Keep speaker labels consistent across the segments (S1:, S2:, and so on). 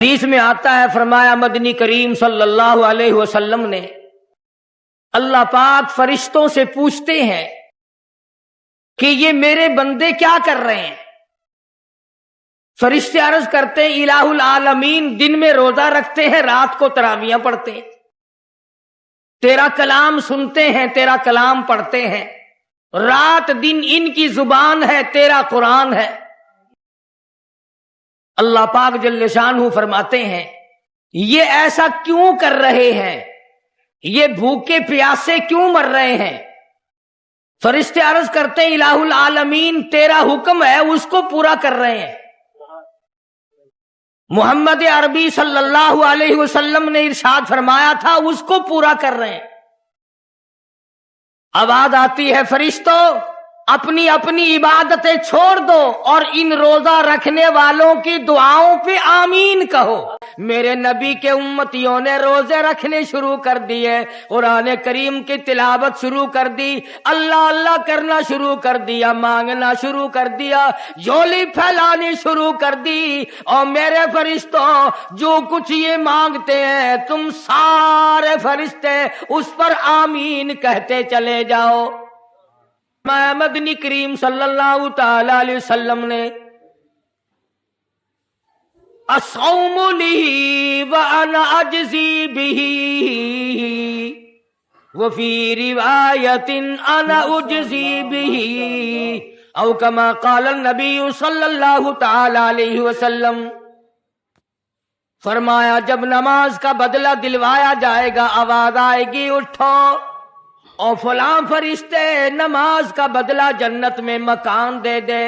S1: حدیث میں آتا ہے، فرمایا مدنی کریم صلی اللہ علیہ وسلم نے، اللہ پاک فرشتوں سے پوچھتے ہیں کہ یہ میرے بندے کیا کر رہے ہیں؟ فرشتے عرض کرتے ہیں الہ العالمین دن میں روزہ رکھتے ہیں، رات کو تراویحیں پڑھتے ہیں، تیرا کلام سنتے ہیں، تیرا کلام پڑھتے ہیں، رات دن ان کی زبان ہے، تیرا قرآن ہے۔ اللہ پاک جل شانہ فرماتے ہیں یہ ایسا کیوں کر رہے ہیں؟ یہ بھوکے پیاسے کیوں مر رہے ہیں؟ فرشتے عرض کرتے ہیں الہ العالمین تیرا حکم ہے اس کو پورا کر رہے ہیں۔ محمد عربی صلی اللہ علیہ وسلم نے ارشاد فرمایا تھا اس کو پورا کر رہے ہیں۔ آواز آتی ہے فرشتوں اپنی اپنی عبادتیں چھوڑ دو اور ان روزہ رکھنے والوں کی دعاؤں پہ آمین کہو۔ میرے نبی کے امتیوں نے روزے رکھنے شروع کر دیے، قرآن کریم کی تلاوت شروع کر دی، اللہ اللہ کرنا شروع کر دیا، مانگنا شروع کر دیا، جھولی پھیلانی شروع کر دی۔ اور میرے فرشتوں جو کچھ یہ مانگتے ہیں تم سارے فرشتے اس پر آمین کہتے چلے جاؤ۔ مدنی کریم صلی اللہ تعالی علیہ وسلم نے الصوم لی وانا اجزی بہ وفی روایت انا اجزی بہ او کما قال النبی صلی اللہ تعالی علیہ وسلم۔ فرمایا جب نماز کا بدلہ دلوایا جائے گا آواز آئے گی اٹھو اور فلاں فرشتے نماز کا بدلہ جنت میں مکان دے دے،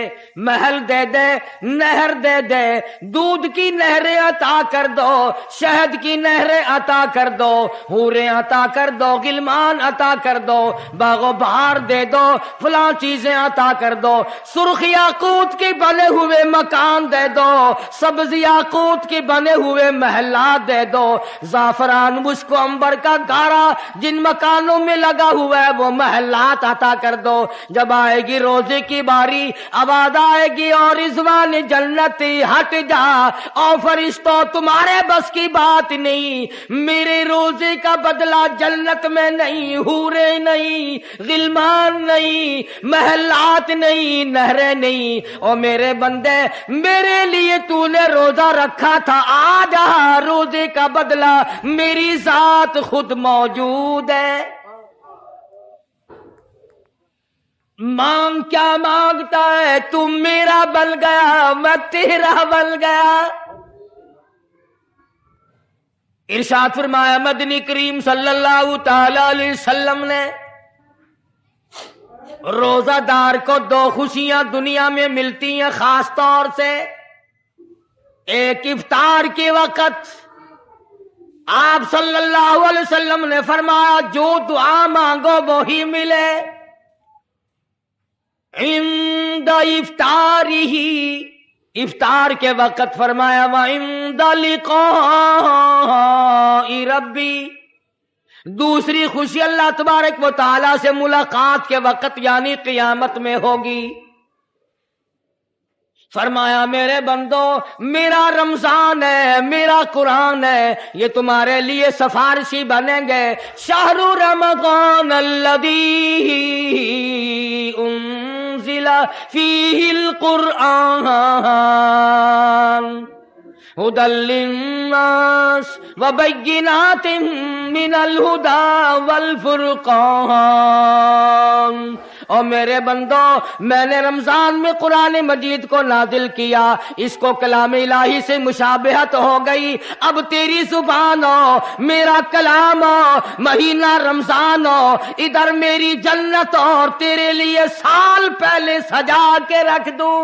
S1: محل دے دے، نہر دے دے، دودھ کی نہریں عطا کر دو، شہد کی نہریں عطا کر دو، حوریں عطا کر دو، غلمان عطا کر دو، باغ و بہار دے دو، فلاں چیزیں عطا کر دو، سرخ یاقوت کے بنے ہوئے مکان دے دو، سبز یاقوت کے بنے ہوئے محلات دے دو، زعفران مشک و عنبر کا گارا جن مکانوں میں لگا ہوا ہے وہ محلات عطا کر دو۔ جب آئے گی روزے کی باری آواز آئے گی اور رضوان جنتی ہٹ جا، اور فرشتوں تمہارے بس کی بات نہیں، میرے روزے کا بدلہ جنت میں نہیں، حورے نہیں، غلمان نہیں، محلات نہیں، نہریں نہیں، اور میرے بندے میرے لیے تو نے روزہ رکھا تھا، آ جا روزے کا بدلہ میری ذات خود موجود ہے۔ مانگ کیا مانگتا ہے؟ تم میرا بن گیا میں تیرا بن گیا۔ ارشاد فرمایا مدنی کریم صلی اللہ تعالی علیہ وسلم نے روزہ دار کو دو خوشیاں دنیا میں ملتی ہیں خاص طور سے، ایک افطار کے وقت آپ صلی اللہ علیہ وسلم نے فرمایا جو دعا مانگو وہی ملے، عند افطارہ، افطار کے وقت فرمایا وعند لقاء ربی، دوسری خوشی اللہ تبارک و تعالی سے ملاقات کے وقت یعنی قیامت میں ہوگی۔ فرمایا میرے بندو میرا رمضان ہے، میرا قرآن ہے، یہ تمہارے لیے سفارشی بنیں گے۔ شہر رمضان الذی انزل فیہ القرآن ہدی للناس وبینات من الہدی والفرقان۔ اور میرے بندو میں نے رمضان میں قرآن مجید کو نازل کیا، اس کو کلام الہی سے مشابہت ہو گئی، اب تیری زبان ہو، میرا کلام ہو، مہینہ رمضان ہو، ادھر میری جنت اور تیرے لیے سال پہلے سجا کے رکھ دوں،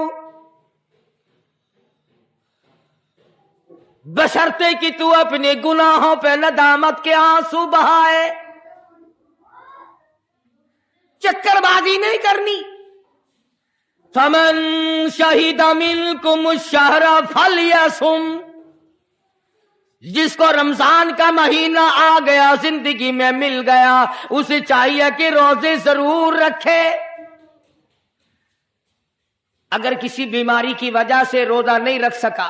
S1: بشرطے کہ تو اپنے گناہوں پہ ندامت کے آنسو بہائے، چکر بازی نہیں کرنی۔ فمن شہد منکم الشہر فلیصم، جس کو رمضان کا مہینہ آ گیا زندگی میں مل گیا اسے چاہیے کہ روزے ضرور رکھے۔ اگر کسی بیماری کی وجہ سے روزہ نہیں رکھ سکا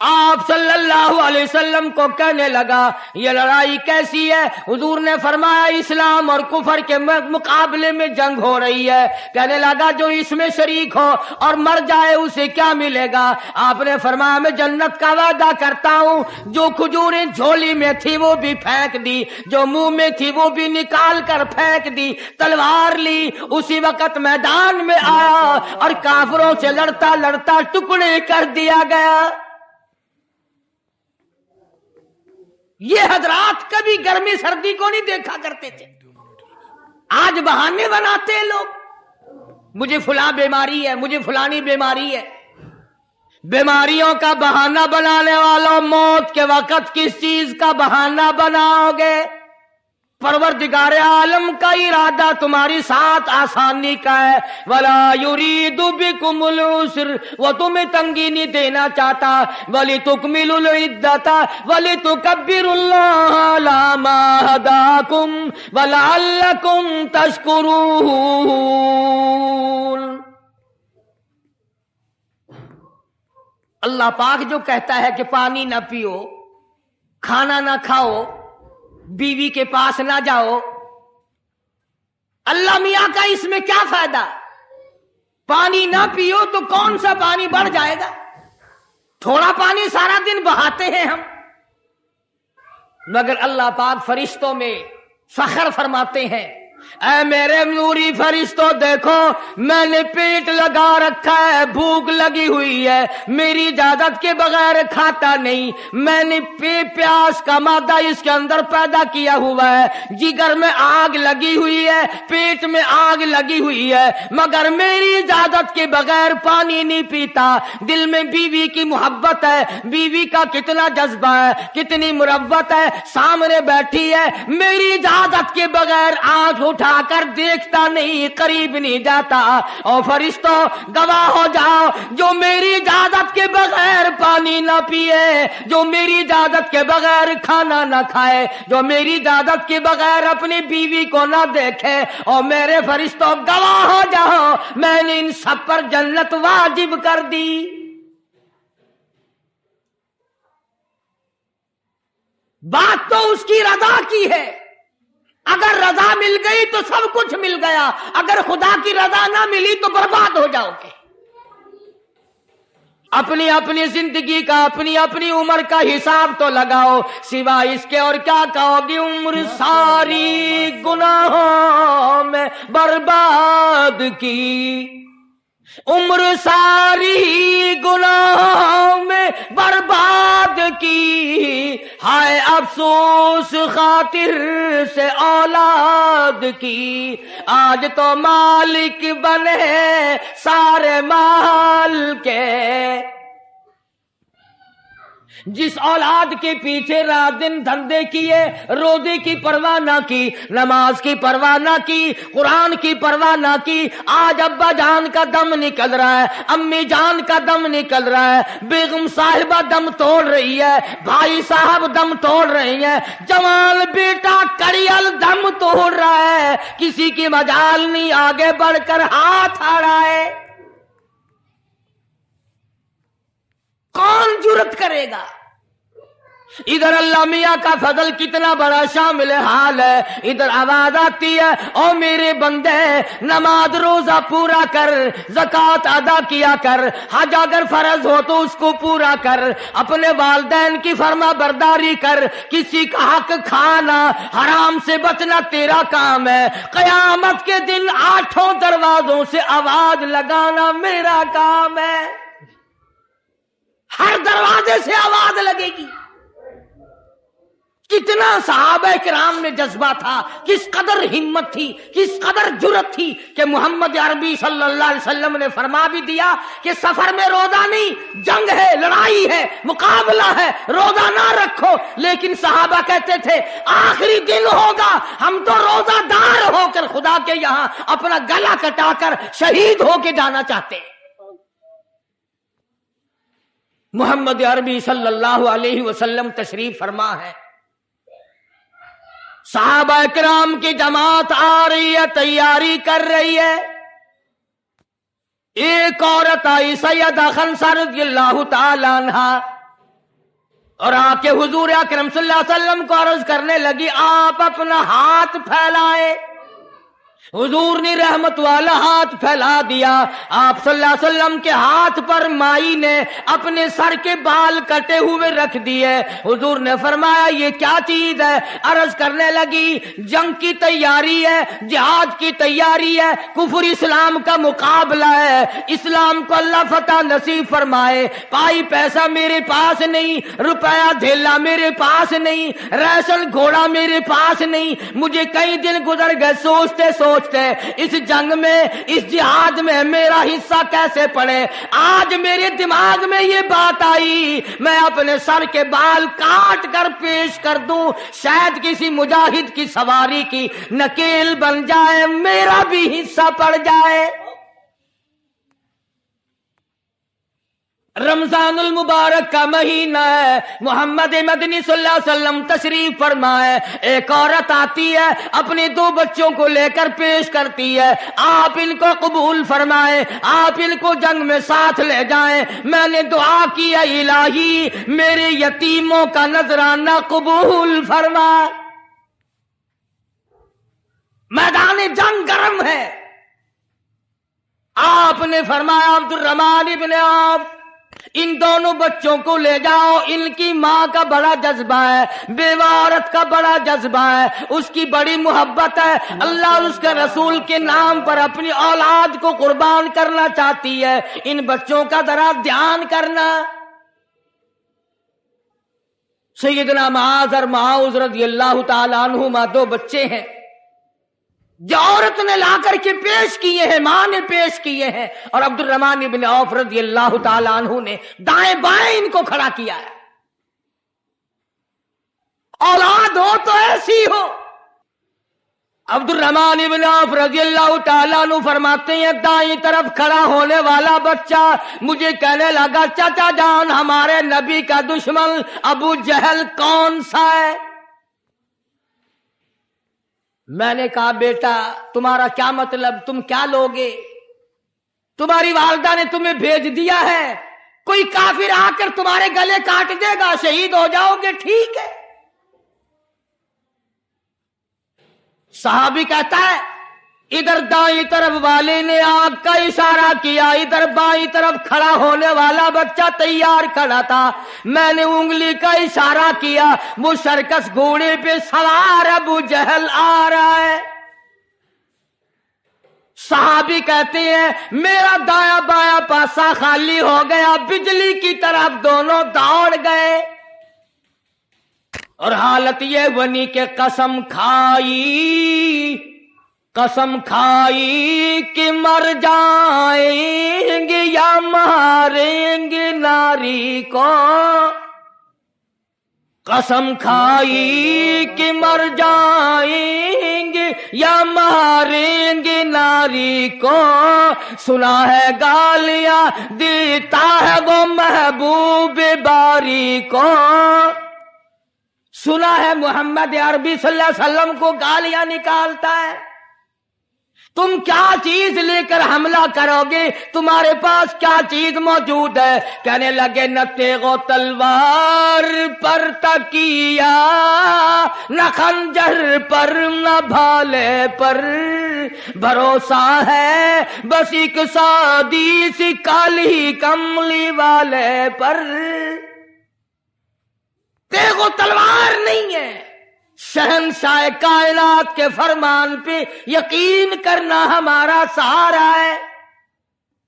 S1: آپ صلی اللہ علیہ وسلم کو کہنے لگا یہ لڑائی کیسی ہے؟ حضور نے فرمایا اسلام اور کفر کے مقابلے میں جنگ ہو رہی ہے۔ کہنے لگا جو اس میں شریک ہو اور مر جائے اسے کیا ملے گا؟ آپ نے فرمایا میں جنت کا وعدہ کرتا ہوں، جو کھجوریں جھولی میں تھی وہ بھی پھینک دی، جو منہ میں تھی وہ بھی نکال کر پھینک دی، تلوار لی، اسی وقت میدان میں آیا اور کافروں سے لڑتا لڑتا ٹکڑے کر دیا گیا۔ یہ حضرات کبھی گرمی سردی کو نہیں دیکھا کرتے تھے، آج بہانے بناتے ہیں لوگ، مجھے فلاں بیماری ہے، مجھے فلانی بیماری ہے۔ بیماریوں کا بہانہ بنانے والوں، موت کے وقت کس چیز کا بہانہ بناؤ گے؟ پروردگار عالم کا ارادہ تمہاری ساتھ آسانی کا ہے، ولا یرید بکم العسر، وہ تمہیں تنگی نہیں دینا چاہتا، ولتکملوا العدۃ ولتکبروا اللہ علی ما ہداکم ولعلکم تشکرون۔ اللہ پاک جو کہتا ہے کہ پانی نہ پیو، کھانا نہ کھاؤ، بیوی کے پاس نہ جاؤ، اللہ میاں کا اس میں کیا فائدہ؟ پانی نہ پیو تو کون سا پانی بڑھ جائے گا؟ تھوڑا پانی سارا دن بہاتے ہیں ہم، مگر اللہ پاک فرشتوں میں فخر فرماتے ہیں، اے میرے نوری فرشتوں دیکھو میں نے پیٹ لگا رکھا ہے، بھوک لگی ہوئی ہے، میری اجازت کے بغیر کھاتا نہیں، میں نے پیاس کا مادہ اس کے اندر پیدا کیا ہوا ہے، جگر میں آگ لگی ہوئی ہے، پیٹ میں آگ لگی ہوئی ہے، مگر میری اجازت کے بغیر پانی نہیں پیتا۔ دل میں بیوی کی محبت ہے، بیوی کا کتنا جذبہ ہے، کتنی مروت ہے، سامنے بیٹھی ہے، میری اجازت کے بغیر آنکھ اٹھا کر دیکھتا نہیں، قریب نہیں جاتا۔ اور فرشتوں گواہ ہو جاؤ، جو میری اجازت کے بغیر پانی نہ پیے، جو میری اجازت کے بغیر کھانا نہ کھائے، جو میری اجازت کے بغیر اپنی بیوی کو نہ دیکھے، اور میرے فرشتوں گواہ ہو جاؤ میں نے ان سب پر جنت واجب کر دی۔ بات تو اس کی رضا کی ہے، اگر رضا مل گئی تو سب کچھ مل گیا، اگر خدا کی رضا نہ ملی تو برباد ہو جاؤ گے۔ اپنی اپنی زندگی کا، اپنی اپنی عمر کا حساب تو لگاؤ، سوا اس کے اور کیا کہو گی؟ عمر ساری گناہوں میں برباد کی، عمر ساری گناہوں میں برباد کی، ہائے افسوس خاطر سے اولاد کی، آج تو مالک بنے سارے مال کے۔ جس اولاد کے پیچھے رات دن دھندے کیے، روزے کی پرواہ نہ کی، نماز کی پرواہ نہ کی، قرآن کی پرواہ نہ کی، آج ابا جان کا دم نکل رہا ہے، امی جان کا دم نکل رہا ہے، بیگم صاحبہ دم توڑ رہی ہے، بھائی صاحب دم توڑ رہی ہیں، جوان بیٹا کڑیل دم توڑ رہا ہے، کسی کی مجال نہیں آگے بڑھ کر ہاتھ آ رہا ہے۔ کون جرت کرے گا؟ ادھر اللہ میاں کا فضل کتنا بڑا شامل حال ہے، ادھر آواز آتی ہے او میرے بندے نماز روزہ پورا کر، زکوٰۃ ادا کیا کر، حج اگر فرض ہو تو اس کو پورا کر، اپنے والدین کی فرما برداری کر، کسی کا حق کھانا، حرام سے بچنا تیرا کام ہے، قیامت کے دن 8 دروازوں سے آواز لگانا میرا کام ہے، ہر دروازے سے آواز لگے گی۔ کتنا صحابہ کرام میں جذبہ تھا، کس قدر ہمت تھی، کس قدر جرت تھی کہ محمد عربی صلی اللہ علیہ وسلم نے فرما بھی دیا کہ سفر میں روزہ نہیں، جنگ ہے، لڑائی ہے، مقابلہ ہے، روزہ نہ رکھو، لیکن صحابہ کہتے تھے آخری دن ہوگا ہم تو روزہ دار ہو کر خدا کے یہاں اپنا گلا کٹا کر شہید ہو کے جانا چاہتے ہیں۔ محمد عربی صلی اللہ علیہ وسلم تشریف فرما ہے، صحابہ کرام کی جماعت آ رہی ہے، تیاری کر رہی ہے، ایک عورت آئی سیدہ خنسہ رضی اللہ تعالی عنہا، اور آ کے حضور اکرم صلی اللہ علیہ وسلم کو عرض کرنے لگی آپ اپنا ہاتھ پھیلائیں. حضور نے رحمت والا ہاتھ پھیلا دیا. آپ صلی اللہ علیہ وسلم کے ہاتھ پر مائی نے اپنے سر کے بال کٹے ہوئے رکھ دیے. حضور نے فرمایا یہ کیا چیز ہے؟ عرض کرنے لگی جنگ کی تیاری ہے, جہاد کی تیاری ہے, کفر اسلام کا مقابلہ ہے, اسلام کو اللہ فتح نصیب فرمائے. پائی پیسہ میرے پاس نہیں, روپیہ دھیلا میرے پاس نہیں, ریشن گھوڑا میرے پاس نہیں. مجھے کئی دن گزر گئے سوچتے اس جنگ میں, اس جہاد میں میرا حصہ کیسے پڑے. آج میرے دماغ میں یہ بات آئی میں اپنے سر کے بال کاٹ کر پیش کر دوں, شاید کسی مجاہد کی سواری کی نکیل بن جائے, میرا بھی حصہ پڑ جائے. رمضان المبارک کا مہینہ ہے, محمد مدنی صلی اللہ علیہ وسلم تشریف فرمائے. ایک عورت آتی ہے اپنے 2 بچوں کو لے کر پیش کرتی ہے, آپ ان کو قبول فرمائیں, آپ ان کو جنگ میں ساتھ لے جائیں. میں نے دعا کی ہے الہی میرے یتیموں کا نذرانہ قبول فرما. میدان جنگ گرم ہے. آپ نے فرمایا عبد الرحمن ابن عوف ان دونوں بچوں کو لے جاؤ, ان کی ماں کا بڑا جذبہ ہے, بیوہ عورت کا بڑا جذبہ ہے, اس کی بڑی محبت ہے, اللہ اور اس کے رسول کے نام پر اپنی اولاد کو قربان کرنا چاہتی ہے. ان بچوں کا ذرا دھیان کرنا. سیدنا معاذ اور معاذ رضی اللہ تعالیٰ عنہما 2 بچے ہیں جو عورت نے لا کر کے پیش کیے ہیں, ماں نے پیش کیے ہیں, اور عبد الرحمن ابن عوف رضی اللہ تعالیٰ عنہ نے دائیں بائیں ان کو کھڑا کیا ہے. اولاد ہو تو ایسی ہو. عبد الرحمن ابن عوف رضی اللہ تعالیٰ عنہ فرماتے ہیں دائیں طرف کھڑا ہونے والا بچہ مجھے کہنے لگا چچا جان ہمارے نبی کا دشمن ابو جہل کون سا ہے؟ میں نے کہا بیٹا تمہارا کیا مطلب, تم کیا لوگے؟ تمہاری والدہ نے تمہیں بھیج دیا ہے, کوئی کافر آ کر تمہارے گلے کاٹ دے گا, شہید ہو جاؤ گے, ٹھیک ہے. صحابی کہتا ہے ادھر دائیں طرف والے نے آگ کا اشارہ کیا, ادھر بائیں طرف کھڑا ہونے والا بچہ تیار کھڑا تھا, میں نے انگلی کا اشارہ کیا, وہ سرکس گھوڑے پہ سوار ابو جہل آ رہا ہے. صحابی کہتے ہیں میرا دایاں بایاں پاسا خالی ہو گیا, بجلی کی طرف دونوں دوڑ گئے. اور حالت یہ بنی کہ قسم کھائی کہ مر جائیں گے یا ماریں گے ناری کو. قسم کھائی کہ مر جائیں گے یا ماریں گے ناری کو. سنا ہے گالیاں دیتا ہے وہ محبوب باری کو. سنا ہے محمد عربی صلی اللہ علیہ وسلم کو گالیاں نکالتا ہے. تم کیا چیز لے کر حملہ کرو گے, تمہارے پاس کیا چیز موجود ہے؟ کہنے لگے نہ تیغ و تلوار پر تکیا, نہ خنجر پر نہ بھالے پر, بھروسہ ہے بس ایک سادی سی کالی کملی والے پر. تیغ و تلوار نہیں ہے, شہنشاہ کائنات کے فرمان پہ یقین کرنا ہمارا سہارا ہے.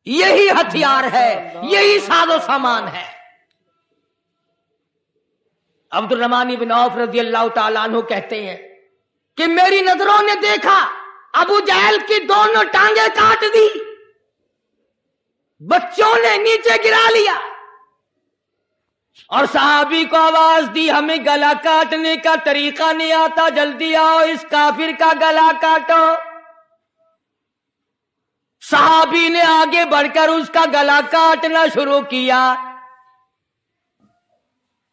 S1: یہی ہتھیار ہے, یہی ساز و سامان ہے. عبد الرحمن بن عوف رضی اللہ تعالیٰ عنہ کہتے ہیں کہ میری نظروں نے دیکھا ابو جہل کی دونوں ٹانگیں کاٹ دی, بچوں نے نیچے گرا لیا, اور صحابی کو آواز دی ہمیں گلا کاٹنے کا طریقہ نہیں آتا, جلدی آؤ اس کافر کا گلا کاٹو. صحابی نے آگے بڑھ کر اس کا گلا کاٹنا شروع کیا.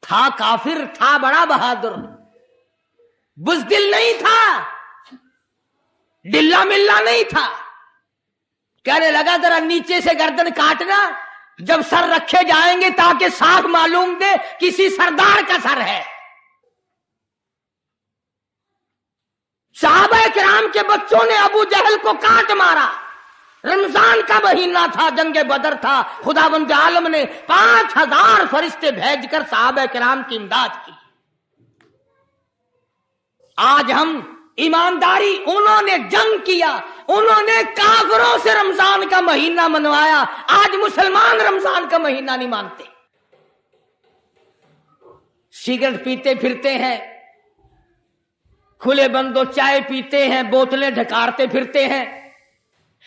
S1: تھا کافر, تھا بڑا بہادر, بزدل نہیں تھا, ڈلا ملا نہیں تھا. کہنے لگا ذرا نیچے سے گردن کاٹنا, جب سر رکھے جائیں گے تاکہ ساتھ معلوم دے کسی سردار کا سر ہے. صحابہ کرام کے بچوں نے ابو جہل کو کاٹ مارا. رمضان کا مہینہ تھا، جنگ بدر تھا. خداوند عالم نے 5000 فرشتے بھیج کر صحابہ کرام کی امداد کی. آج ہم ایمانداری، انہوں نے جنگ کیا، انہوں نے کافروں سے رمضان کا مہینہ منوایا. آج مسلمان رمضان کا مہینہ نہیں مانتے. سگریٹ پیتے پھرتے ہیں، کھلے بندوں چائے پیتے ہیں، بوتلیں ڈھکارتے پھرتے ہیں.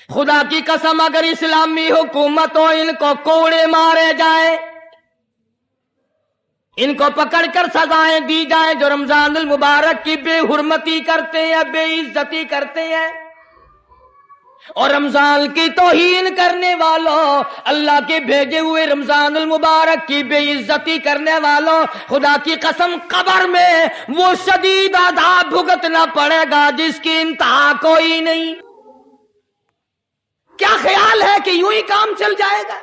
S1: خدا کی قسم اگر اسلامی حکومت ہو، ان کو کوڑے مارے جائیں، ان کو پکڑ کر سزائیں دی جائیں جو رمضان المبارک کی بے حرمتی کرتے ہیں، بے عزتی کرتے ہیں. اور رمضان کی توہین کرنے والوں، اللہ کے بھیجے ہوئے رمضان المبارک کی بے عزتی کرنے والوں، خدا کی قسم قبر میں وہ شدید عذاب بھگتنا پڑے گا جس کی انتہا کوئی نہیں. کیا خیال ہے کہ یوں ہی کام چل جائے گا؟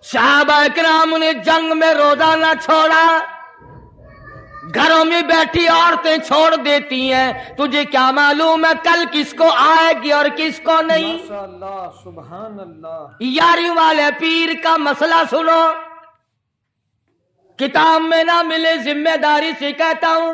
S1: صحابہ کرام نے جنگ میں روزہ نہ چھوڑا. گھروں میں بیٹھی عورتیں چھوڑ دیتی ہیں. تجھے کیا معلوم ہے کل کس کو آئے گی اور کس کو نہیں؟ ماشاءاللہ، سبحان اللہ. یاری والے پیر کا مسئلہ سنو، کتاب میں نہ ملے ذمہ داری سے کہتا ہوں.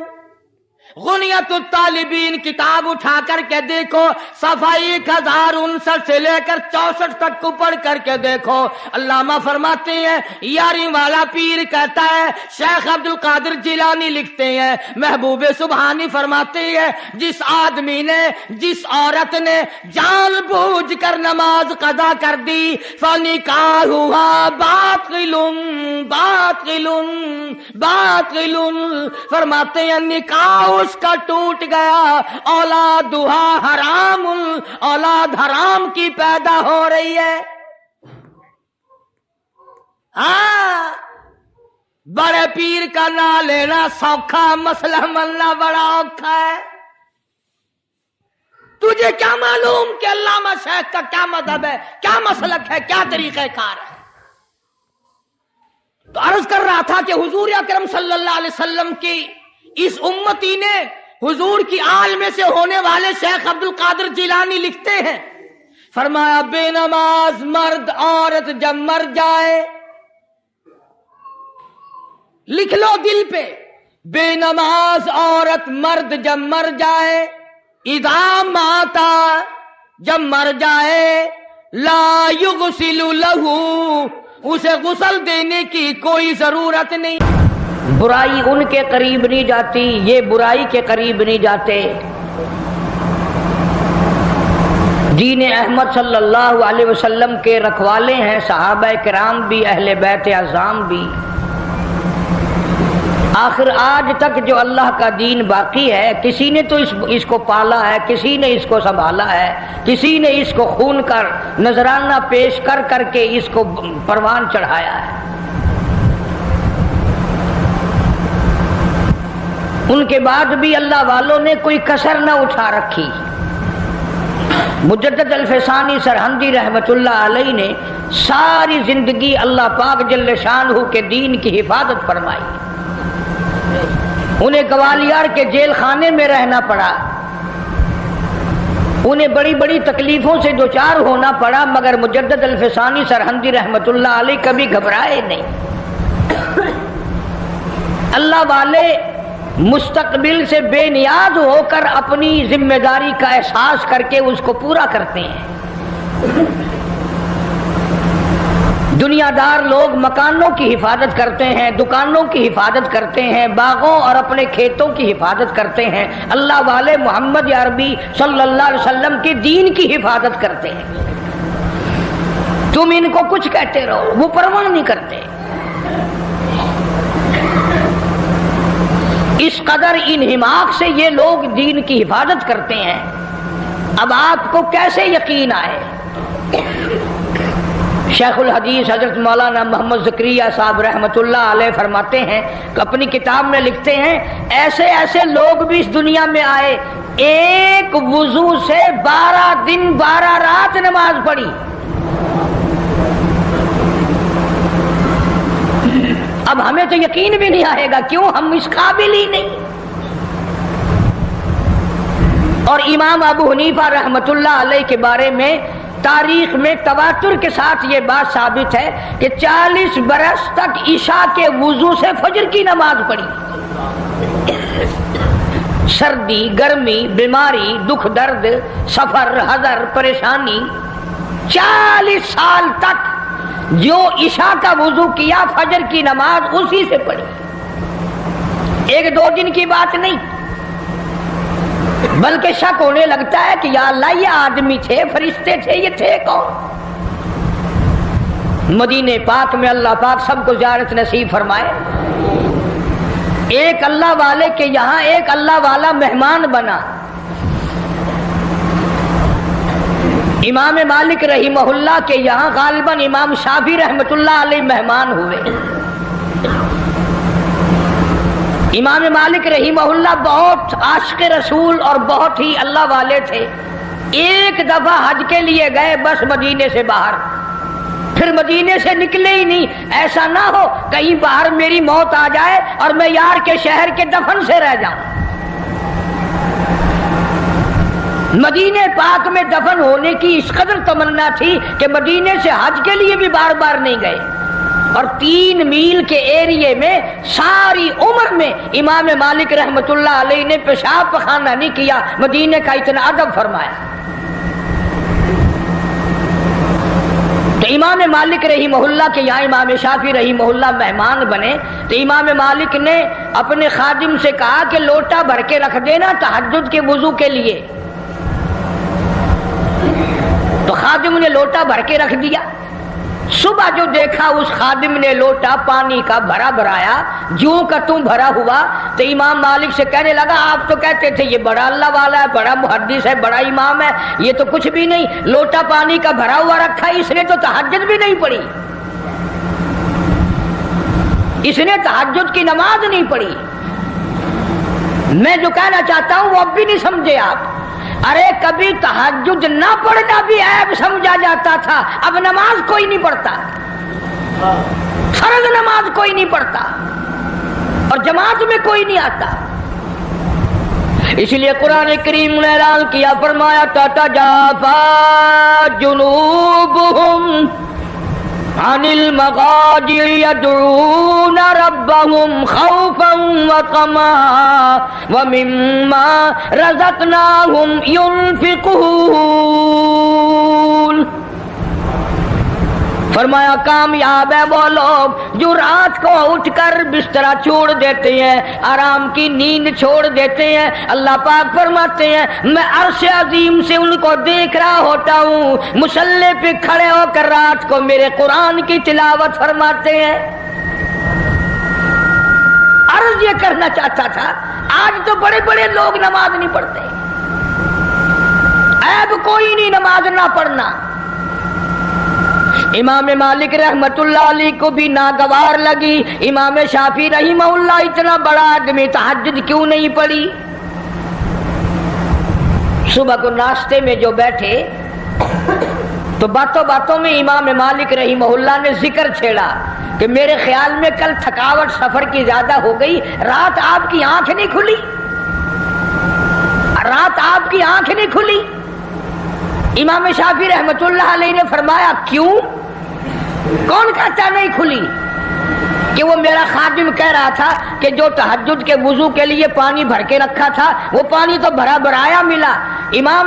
S1: غنیت الطالبین کتاب اٹھا کر کے دیکھو، صفحہ 1059 سے لے کر 64 تک کو پڑھ کر کے دیکھو. علامہ فرماتے ہیں، یاری والا پیر کہتا ہے، شیخ عبد القادر جیلانی لکھتے ہیں، محبوب سبحانی فرماتے ہیں، جس آدمی نے، جس عورت نے جان بوجھ کر نماز قضا کر دی، فنکاحها باطل باطل باطل. فرماتے ہیں نکاح اس کا ٹوٹ گیا. اولادھا حرام، اولاد حرام کی پیدا ہو رہی ہے. ہاں، بڑے پیر کا نام لینا سوکھا، مسئلہ ملنا بڑا اوکھا ہے. تجھے کیا معلوم کہ علامہ شیخ کا کیا مذہب ہے، کیا مسلک ہے، کیا طریقہ کار ہے؟ تو عرض کر رہا تھا کہ حضور اکرم صلی اللہ علیہ وسلم کی اس امتی نے، حضور کی آل میں سے ہونے والے شیخ عبد القادر جیلانی لکھتے ہیں، فرمایا بے نماز مرد عورت جب مر جائے، لکھ لو دل پہ، بے نماز عورت مرد جب مر جائے، اذا ماتا جب مر جائے، لا یغسل لہو اسے غسل دینے کی کوئی ضرورت نہیں. برائی ان کے قریب نہیں جاتی، یہ برائی کے قریب نہیں جاتے. دین احمد صلی اللہ علیہ وسلم کے رکھوالے ہیں صحابہ کرام بھی، اہل بیت اعظام بھی. آخر آج تک جو اللہ کا دین باقی ہے، کسی نے تو اس کو پالا ہے، کسی نے اس کو سنبھالا ہے، کسی نے اس کو خون کر نذرانہ پیش کر کر کے اس کو پروان چڑھایا ہے. ان کے بعد بھی اللہ والوں نے کوئی کسر نہ اٹھا رکھی. مجدد الفسانی سرہندی رحمت اللہ علیہ نے ساری زندگی اللہ پاک جل شانہ کے دین کی حفاظت فرمائی. انہیں گوالیار کے جیل خانے میں رہنا پڑا، انہیں بڑی بڑی تکلیفوں سے دوچار ہونا پڑا، مگر مجدد الفسانی سرہندی رحمت اللہ علیہ کبھی گھبرائے نہیں. اللہ والے مستقبل سے بے نیاز ہو کر اپنی ذمہ داری کا احساس کر کے اس کو پورا کرتے ہیں. دنیا دار لوگ مکانوں کی حفاظت کرتے ہیں، دکانوں کی حفاظت کرتے ہیں، باغوں اور اپنے کھیتوں کی حفاظت کرتے ہیں. اللہ والے محمد عربی صلی اللہ علیہ وسلم کے دین کی حفاظت کرتے ہیں. تم ان کو کچھ کہتے رہو، وہ پرواہ نہیں کرتے. اس قدر انہماک سے یہ لوگ دین کی حفاظت کرتے ہیں. اب آپ کو کیسے یقین آئے؟ شیخ الحدیث حضرت مولانا محمد زکریا صاحب رحمت اللہ علیہ فرماتے ہیں کہ اپنی کتاب میں لکھتے ہیں، ایسے ایسے لوگ بھی اس دنیا میں آئے، ایک وضو سے 12 دن 12 رات نماز پڑھی،
S2: اب ہمیں تو یقین بھی نہیں آئے گا، کیوں؟ ہم اس قابل ہی نہیں۔ اور امام ابو حنیفہ رحمت اللہ علیہ کے بارے میں تاریخ میں تواتر کے ساتھ یہ بات ثابت ہے کہ 40 برس تک عشاء کے وضو سے فجر کی نماز پڑھی۔ سردی، گرمی، بیماری، دکھ درد، سفر، حضر، پریشانی، 40 سال تک جو عشاء کا وضو کیا فجر کی نماز اسی سے پڑھی۔ ایک دو دن کی بات نہیں، بلکہ شک ہونے لگتا ہے کہ یا اللہ یہ آدمی تھے، فرشتے تھے، یہ تھے کون؟ مدینے پاک میں اللہ پاک سب کو زیارت نصیب فرمائے۔ ایک اللہ والے کے یہاں ایک اللہ والا مہمان بنا، امام مالک رحمہ اللہ کے یہاں غالباً امام شافعی رحمۃ اللہ علیہ مہمان ہوئے۔ امام مالک رحمہ اللہ بہت عاشق رسول اور بہت ہی اللہ والے تھے۔ ایک دفعہ حج کے لیے گئے بس مدینے سے باہر، پھر مدینے سے نکلے ہی نہیں۔ ایسا نہ ہو کہیں باہر میری موت آ جائے اور میں یار کے شہر کے دفن سے رہ جاؤں۔ مدینے پاک میں دفن ہونے کی اس قدر تمنا تھی کہ مدینے سے حج کے لیے بھی بار بار نہیں گئے، اور 3 میل کے ایریے میں ساری عمر میں امام مالک رحمت اللہ علیہ نے پیشاب پخانہ نہیں کیا، مدینے کا اتنا ادب فرمایا۔ تو امام مالک رحمہ اللہ کے یہاں امام شافعی رحمہ اللہ مہمان بنے، تو امام مالک نے اپنے خادم سے کہا کہ لوٹا بھر کے رکھ دینا تہجد کے وضو کے لیے۔ تو خادم نے لوٹا بھر کے رکھ دیا۔ صبح جو دیکھا اس خادم نے لوٹا پانی کا بھرا بھرایا، جوں کا توں بھرا ہوا، تو امام مالک سے کہنے لگا آپ تو کہتے تھے یہ بڑا اللہ والا ہے، بڑا محدث ہے، بڑا امام ہے، یہ تو کچھ بھی نہیں، لوٹا پانی کا بھرا ہوا رکھا، اس نے تو تہجد بھی نہیں پڑھی، اس نے تہجد کی نماز نہیں پڑھی۔ میں جو کہنا چاہتا ہوں وہ اب بھی نہیں سمجھے آپ۔ ارے کبھی تہجد نہ پڑھنا بھی عیب سمجھا جاتا تھا، اب نماز کوئی نہیں پڑھتا، فرض نماز کوئی نہیں پڑھتا، اور جماعت میں کوئی نہیں آتا۔ اس لیے قرآن کریم نے اعلان کیا، فرمایا تتجافا جنوبہم عن المضاجع يدعون ربهم خوفا وطمعا ومما رزقناهم ينفقون۔ فرمایا کامیاب ہے وہ لوگ جو رات کو اٹھ کر بسترا چھوڑ دیتے ہیں، آرام کی نیند چھوڑ دیتے ہیں۔ اللہ پاک فرماتے ہیں میں عرش عظیم سے ان کو دیکھ رہا ہوتا ہوں، مصلی پہ کھڑے ہو کر رات کو میرے قرآن کی تلاوت فرماتے ہیں۔ عرض یہ کرنا چاہتا تھا آج تو بڑے بڑے لوگ نماز نہیں پڑھتے، عیب کوئی نہیں نماز نہ پڑھنا۔ امام مالک رحمت اللہ علیہ کو بھی ناگوار لگی، امام شافعی رحمہ اللہ اتنا بڑا آدمی تہجد کیوں نہیں پڑھی؟ صبح کو ناشتے میں جو بیٹھے تو باتوں باتوں میں امام مالک رحمہ اللہ نے ذکر چھیڑا کہ میرے خیال میں کل تھکاوٹ سفر کی زیادہ ہو گئی، رات آپ کی آنکھ نہیں کھلی، رات آپ کی آنکھ نہیں کھلی۔ امام شافعی رحمت اللہ علیہ نے فرمایا کیوں؟ کون کہتا نہیں کھلی؟ کہ وہ میرا خادم کہہ رہا تھا کہ جو تہجد کے وضو کے لیے پانی بھر کے رکھا تھا وہ پانی تو بھرا بھرایا ملا۔ امام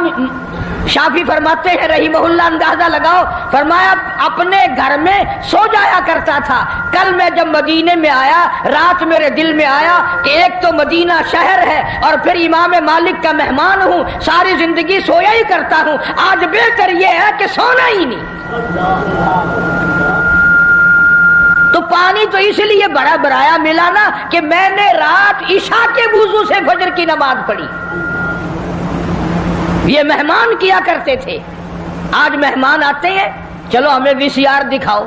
S2: شافعی فرماتے ہیں رحمہ اللہ اندازہ لگاؤ، فرمایا اپنے گھر میں سو جایا کرتا تھا، کل میں جب مدینے میں آیا رات میرے دل میں آیا کہ ایک تو مدینہ شہر ہے اور پھر امام مالک کا مہمان ہوں، ساری زندگی سویا ہی کرتا ہوں، آج بہتر یہ ہے کہ سونا ہی نہیں۔ تو پانی تو اس لیے بڑا بھرایا ملا نا کہ میں نے رات عشاء کے وضو سے فجر کی نماز پڑھی۔ یہ مہمان کیا کرتے تھے، آج مہمان آتے ہیں چلو ہمیں VCR دکھاؤ،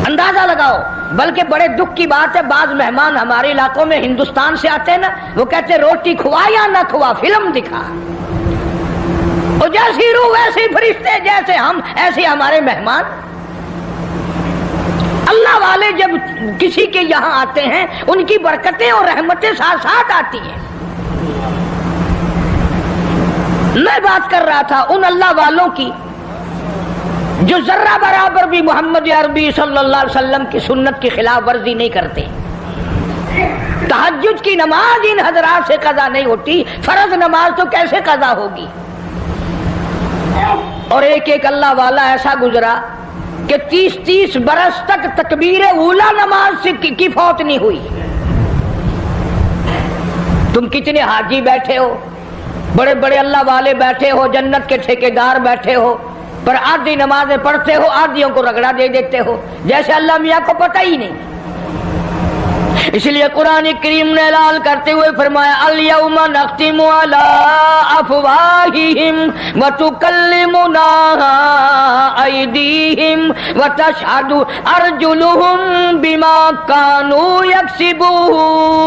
S2: اندازہ لگاؤ۔ بلکہ بڑے دکھ کی بات ہے بعض مہمان ہمارے علاقوں میں ہندوستان سے آتے ہیں نا، وہ کہتے روٹی کھوا یا نہ کھوا، فلم دکھا۔ اور جیسی روح ویسے فرشتے، جیسے ہم ایسے ہمارے مہمان۔ اللہ والے جب کسی کے یہاں آتے ہیں ان کی برکتیں اور رحمتیں ساتھ ساتھ آتی ہیں۔ میں بات کر رہا تھا ان اللہ والوں کی جو ذرہ برابر بھی محمد عربی صلی اللہ علیہ وسلم کی سنت کی خلاف ورزی نہیں کرتے۔ تہجد کی نماز ان حضرات سے قضا نہیں ہوتی، فرض نماز تو کیسے قضا ہوگی؟ اور ایک ایک اللہ والا ایسا گزرا کہ 30 برس تک تکبیر اولا نماز سے کی فوت نہیں ہوئی۔ تم کتنے حاجی بیٹھے ہو، بڑے بڑے اللہ والے بیٹھے ہو، جنت کے ٹھیکیدار بیٹھے ہو، پر آدھی نمازیں پڑھتے ہو، آدھیوں کو رگڑا دے دیتے ہو جیسے اللہ میاں کو پتہ ہی نہیں۔ اس لیے قرآن کریم نے اعلان کرتے ہوئے فرمایا الیوم نختم علی افواہہم وتکلمنا ایدیہم وتشہد ارجلہم بما کانوا یکسبون۔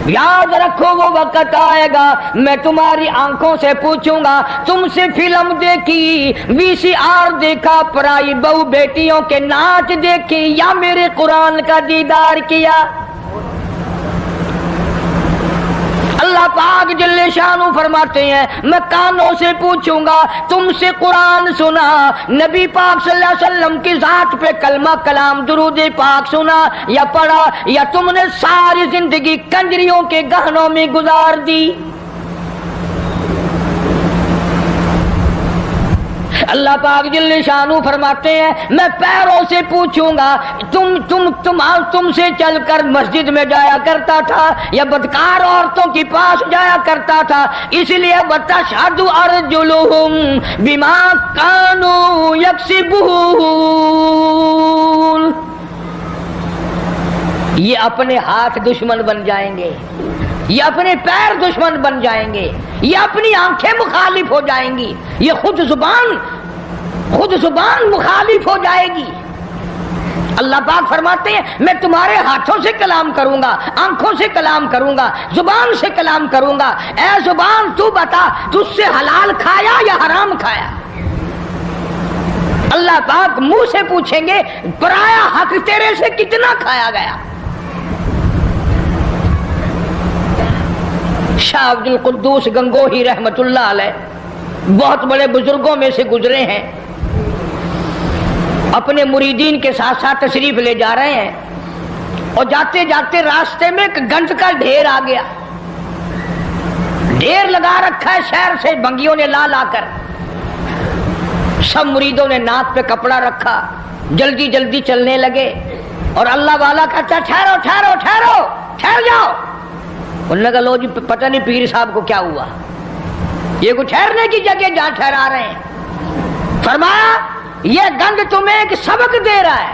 S2: یاد رکھو وہ وقت آئے گا میں تمہاری آنکھوں سے پوچھوں گا تم سے فلم دیکھی، VCR دیکھا، پرائی بہو بیٹیوں کے ناچ دیکھی، یا میرے قرآن کا دیدار کیا؟ اللہ پاک جل شانہ فرماتے ہیں میں کانوں سے پوچھوں گا تم سے قرآن سنا، نبی پاک صلی اللہ علیہ وسلم کی ذات پہ کلمہ کلام درود پاک سنا یا پڑھا، یا تم نے ساری زندگی کنجریوں کے گہنوں میں گزار دی۔ اللہ پاک جل شانہ فرماتے ہیں میں پیروں سے پوچھوں گا تم سے چل کر مسجد میں جایا کرتا تھا یا بدکار عورتوں کے پاس جایا کرتا تھا، اس لیے وتشہد ارجلہم بما کانوا یکسبون۔ یہ اپنے ہاتھ دشمن بن جائیں گے، یہ اپنے پیر دشمن بن جائیں گے، یہ اپنی آنکھیں مخالف ہو جائیں گی، یہ خود زبان مخالف ہو جائے گی۔ اللہ پاک فرماتے ہیں میں تمہارے ہاتھوں سے کلام کروں گا، آنکھوں سے کلام کروں گا، زبان سے کلام کروں گا۔ اے زبان تو بتا تجھ سے حلال کھایا یا حرام کھایا؟ اللہ پاک منہ سے پوچھیں گے پرایا حق تیرے سے کتنا کھایا گیا؟ شاہ عبد القدوس گنگوہی رحمت اللہ علیہ بہت بڑے بزرگوں میں سے گزرے ہیں، اپنے مریدین کے ساتھ ساتھ تشریف لے جا رہے ہیں اور جاتے جاتے راستے میں ایک گند کا ڈھیر آ گیا، ڈھیر لگا رکھا ہے شہر سے بنگیوں نے لا لا کر، سب مریدوں نے ناک پہ کپڑا رکھا، جلدی جلدی چلنے لگے، اور اللہ والا کہتا ٹھہرو ٹھہرو ٹھہرو ٹھہر جاؤ۔ انہوں نے کہا لو جی پتہ نہیں پیر صاحب کو کیا ہوا، یہ کوئی ٹھہرنے کی جگہ جہاں ٹھہرا رہے ہیں؟ فرمایا یہ گند تمہیں ایک سبق دے رہا ہے۔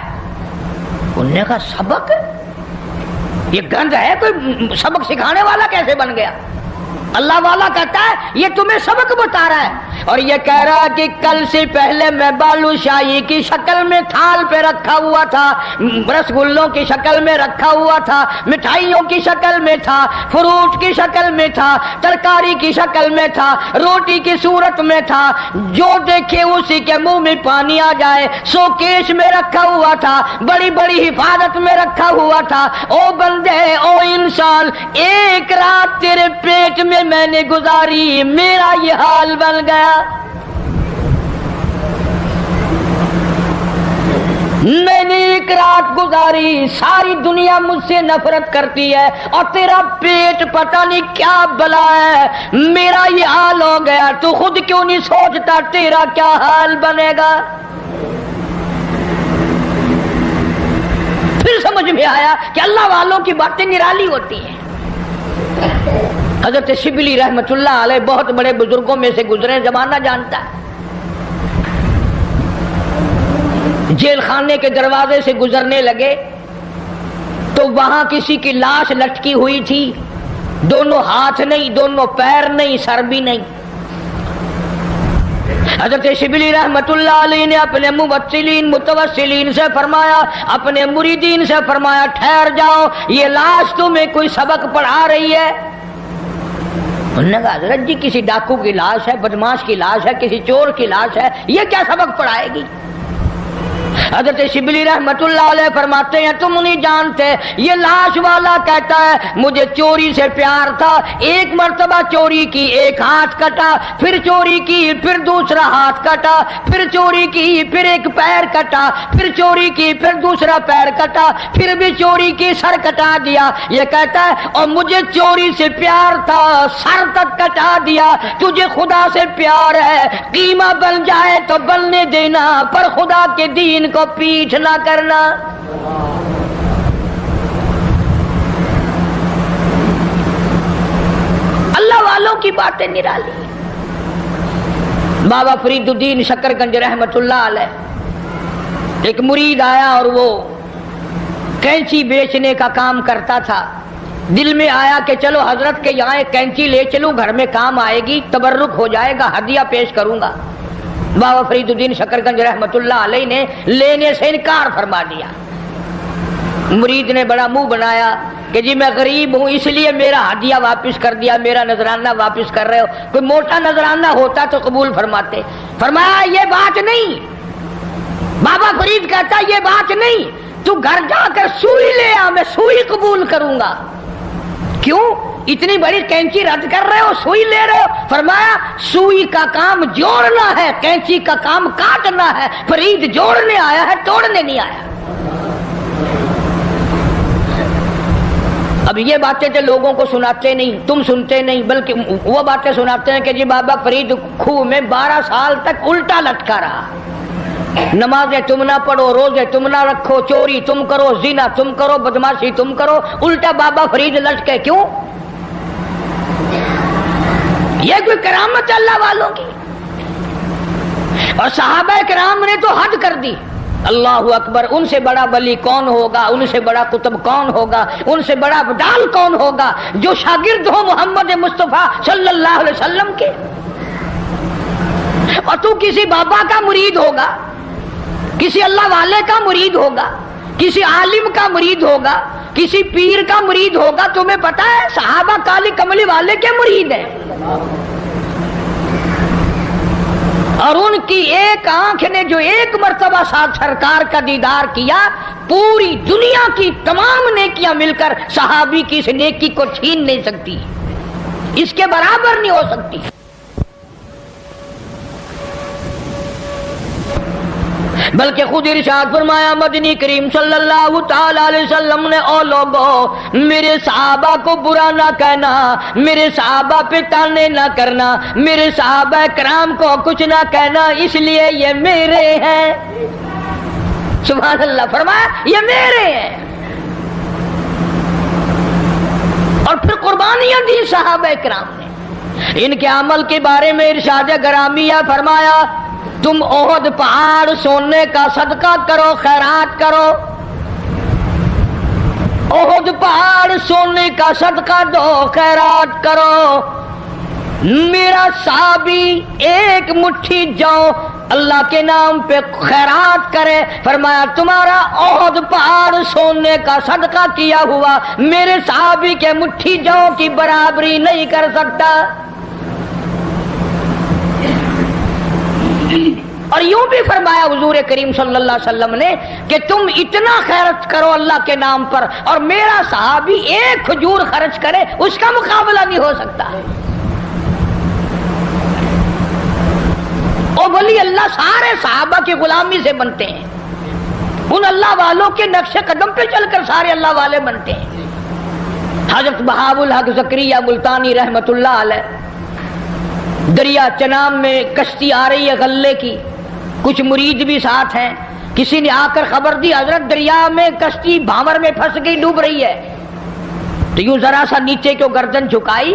S2: انہوں نے کہا سبق؟ یہ گند ہے، کوئی سبق سکھانے والا کیسے بن گیا؟ اللہ والا کہتا ہے یہ تمہیں سبق بتا رہا ہے، اور یہ کہہ رہا کہ کل سے پہلے میں بالو شاہی کی شکل میں تھال پہ رکھا ہوا تھا، رسگلوں کی شکل میں رکھا ہوا تھا، مٹھائیوں کی شکل میں تھا، فروٹ کی شکل میں تھا، ترکاری کی شکل میں تھا، روٹی کی صورت میں تھا، جو دیکھے اسی کے منہ میں پانی آ جائے، سوکیش میں رکھا ہوا تھا، بڑی بڑی حفاظت میں رکھا ہوا تھا۔ او بندے، او انسان، ایک رات تیرے پیٹ میں نے گزاری، میرا یہ حال بن گیا۔ میں نے ایک رات گزاری، ساری دنیا مجھ سے نفرت کرتی ہے، اور تیرا پیٹ پتہ نہیں کیا بلا ہے، میرا یہ حال ہو گیا، تو خود کیوں نہیں سوچتا تیرا کیا حال بنے گا؟ پھر سمجھ میں آیا کہ اللہ والوں کی باتیں نرالی ہوتی ہیں۔ حضرت شبلی رحمت اللہ علیہ بہت بڑے بزرگوں میں سے گزرے، زمانہ جانتا ہے۔ جیل خانے کے دروازے سے گزرنے لگے تو وہاں کسی کی لاش لٹکی ہوئی تھی، دونوں ہاتھ نہیں، دونوں پیر نہیں، سر بھی نہیں۔ حضرت شبلی رحمت اللہ علیہ نے اپنے متوسلین سے فرمایا، اپنے مریدین سے فرمایا ٹھہر جاؤ، یہ لاش تمہیں کوئی سبق پڑھا رہی ہے؟ انہوں نے کہا حضرت جی کسی ڈاکو کی لاش ہے، بدماش کی لاش ہے، کسی چور کی لاش ہے، یہ کیا سبق پڑھائے گی؟ حضرت شبلی رحمت اللہ علیہ فرماتے ہیں تم نہیں جانتے، یہ لاش والا کہتا ہے مجھے چوری سے پیار تھا، ایک مرتبہ چوری کی، ایک ہاتھ کٹا، پھر چوری کی، پھر دوسرا ہاتھ کٹا، پھر چوری کی، پھر ایک پیر کٹا، پھر چوری کی، پھر دوسرا پیر کٹا، پھر بھی چوری کی، سر کٹا دیا۔ یہ کہتا ہے اور مجھے چوری سے پیار تھا، سر تک کٹا دیا۔ تجھے خدا سے پیار ہے، قیمہ بن جائے تو بننے دینا، پر خدا کے دین کو پیٹھ نہ کرنا۔ اللہ والوں کی باتیں نرالی۔ بابا فرید الدین شکرگنج رحمت اللہ علیہ ایک مرید آیا اور وہ کینچی بیچنے کا کام کرتا تھا۔ دل میں آیا کہ چلو حضرت کے یہاں ایک کینچی لے چلوں، گھر میں کام آئے گی، تبرک ہو جائے گا، ہدیہ پیش کروں گا۔ بابا فرید الدین شکرگنج رحمت اللہ علیہ نے لینے سے انکار فرما دیا۔ مرید نے بڑا منہ بنایا کہ جی میں غریب ہوں اس لیے میرا ہدیہ واپس کر دیا، میرا نذرانہ واپس کر رہے ہو، کوئی موٹا نذرانہ ہوتا تو قبول فرماتے۔ فرمایا یہ بات نہیں، بابا فرید کہتا یہ بات نہیں، تو گھر جا کر سوئی لے آ، میں سوئی قبول کروں گا۔ کیوں اتنی بڑی کینچی رد کر رہے ہو، سوئی لے رہے ہو؟ فرمایا سوئی کا کام جوڑنا ہے، کینچی کا کام کاٹنا ہے، فرید جوڑنے آیا ہے، توڑنے نہیں آیا۔ اب یہ باتیں تو لوگوں کو سناتے نہیں، تم سنتے نہیں، بلکہ وہ باتیں سناتے ہیں کہ جی بابا فرید کھوہ میں 12 سال تک الٹا لٹکا رہا، نمازیں تم نہ پڑھو، روزے تم نہ رکھو، چوری تم کرو، زنا تم کرو، بدماشی تم کرو، الٹا بابا فرید لٹکے۔ کیوں؟ یہ کوئی کرامت اللہ والوں کی؟ اور صحابہ کرام نے تو حد کر دی۔ اللہ اکبر، ان سے بڑا ولی کون ہوگا، ان سے بڑا قطب کون ہوگا، ان سے بڑا ابدال کون ہوگا جو شاگرد ہو محمد مصطفیٰ صلی اللہ علیہ وسلم کے؟ اور تو کسی بابا کا مرید ہوگا، کسی اللہ والے کا مرید ہوگا، کسی عالم کا مرید ہوگا، کسی پیر کا مرید ہوگا، تمہیں پتا ہے صحابہ کالی کملی والے کے مرید ہیں، اور ان کی ایک آنکھ نے جو ایک مرتبہ ساتھ سرکار کا دیدار کیا، پوری دنیا کی تمام نیکیاں مل کر صحابی کی اس نیکی کو چھین نہیں سکتی، اس کے برابر نہیں ہو سکتی۔ بلکہ خود ارشاد فرمایا مدنی کریم صلی اللہ تعالی علیہ وسلم نے، او لوگو میرے صحابہ کو برا نہ کہنا، میرے صحابہ پہ تانے نہ کرنا، میرے صحابہ کرام کو کچھ نہ کہنا، اس لیے یہ میرے ہیں۔ سبحان اللہ، فرمایا یہ میرے ہیں، اور پھر قربانیاں دی صحابہ کرام نے۔ ان کے عمل کے بارے میں ارشاد گرامیہ فرمایا تم احد پہاڑ سونے کا صدقہ کرو، خیرات کرو، احد پہاڑ سونے کا صدقہ دو، خیرات کرو۔ میرا صحابی ایک مٹھی جو اللہ کے نام پہ خیرات کرے، فرمایا تمہارا احد پہاڑ سونے کا صدقہ کیا ہوا میرے صحابی کے مٹھی جو کی برابری نہیں کر سکتا۔ اور یوں بھی فرمایا حضور کریم صلی اللہ علیہ وسلم نے کہ تم اتنا خیرت کرو اللہ کے نام پر، اور میرا صحابی ایک کھجور خرچ کرے اس کا مقابلہ نہیں ہو سکتا۔ اور ولی اللہ سارے صحابہ کی غلامی سے بنتے ہیں، ان اللہ والوں کے نقش قدم پہ چل کر سارے اللہ والے بنتے ہیں۔ حضرت بہاء الحق زکریا ملتانی رحمت اللہ علیہ دریا چناب میں کشتی آ رہی ہے غلے کی، کچھ مرید بھی ساتھ ہیں، کسی نے آ کر خبر دی حضرت دریا میں کشتی بھاور میں پھنس گئی، ڈوب رہی ہے، تو یوں ذرا سا نیچے کو گردن جھکائی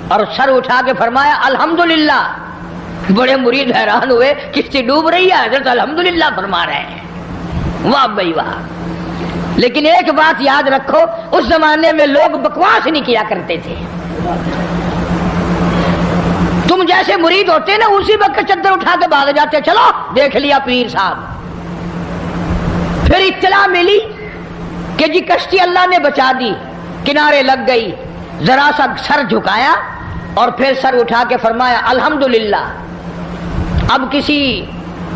S2: اور سر اٹھا کے فرمایا الحمدللہ۔ بڑے مرید حیران ہوئے، کشتی ڈوب رہی ہے، حضرت الحمدللہ فرما رہے ہیں۔ واہ بھائی واہ۔ لیکن ایک بات یاد رکھو، اس زمانے میں لوگ بکواس نہیں کیا کرتے تھے۔ تم جیسے مرید ہوتے نا اسی وقت چادر اٹھا کے بھاگ جاتے، چلو دیکھ لیا پیر صاحب۔ پھر اطلاع ملی کہ جی کشتی اللہ نے بچا دی، کنارے لگ گئی، ذرا سا سر جھکایا، اور پھر سر اٹھا کے فرمایا الحمدللہ. اب کسی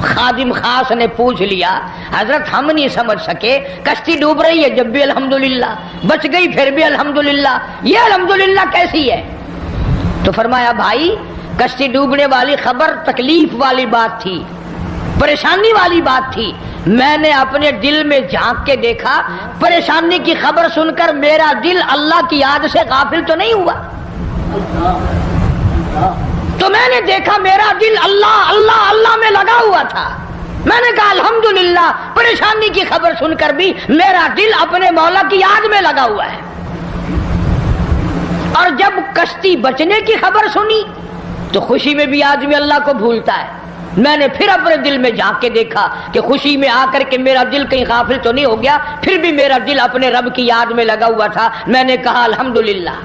S2: خادم خاص نے پوچھ لیا حضرت ہم نہیں سمجھ سکے کشتی ڈوب رہی ہے جب بھی الحمدللہ، بچ گئی پھر بھی الحمدللہ، یہ الحمدللہ کیسی ہے؟ تو فرمایا بھائی کشتی ڈوبنے والی خبر تکلیف والی بات تھی، پریشانی والی بات تھی. میں نے اپنے دل میں جھانک کے دیکھا، پریشانی کی خبر سن کر میرا دل اللہ کی یاد سے غافل تو نہیں ہوا. تو میں نے دیکھا میرا دل اللہ اللہ اللہ میں لگا ہوا تھا. میں نے کہا الحمدللہ پریشانی کی خبر سن کر بھی میرا دل اپنے مولا کی یاد میں لگا ہوا ہے. اور جب کشتی بچنے کی خبر سنی تو خوشی میں بھی آدمی اللہ کو بھولتا ہے. میں نے پھر اپنے دل میں جھانک کے دیکھا کہ خوشی میں آ کر کے میرا دل کہیں غافل تو نہیں ہو گیا، پھر بھی میرا دل اپنے رب کی یاد میں لگا ہوا تھا. میں نے کہا الحمدللہ.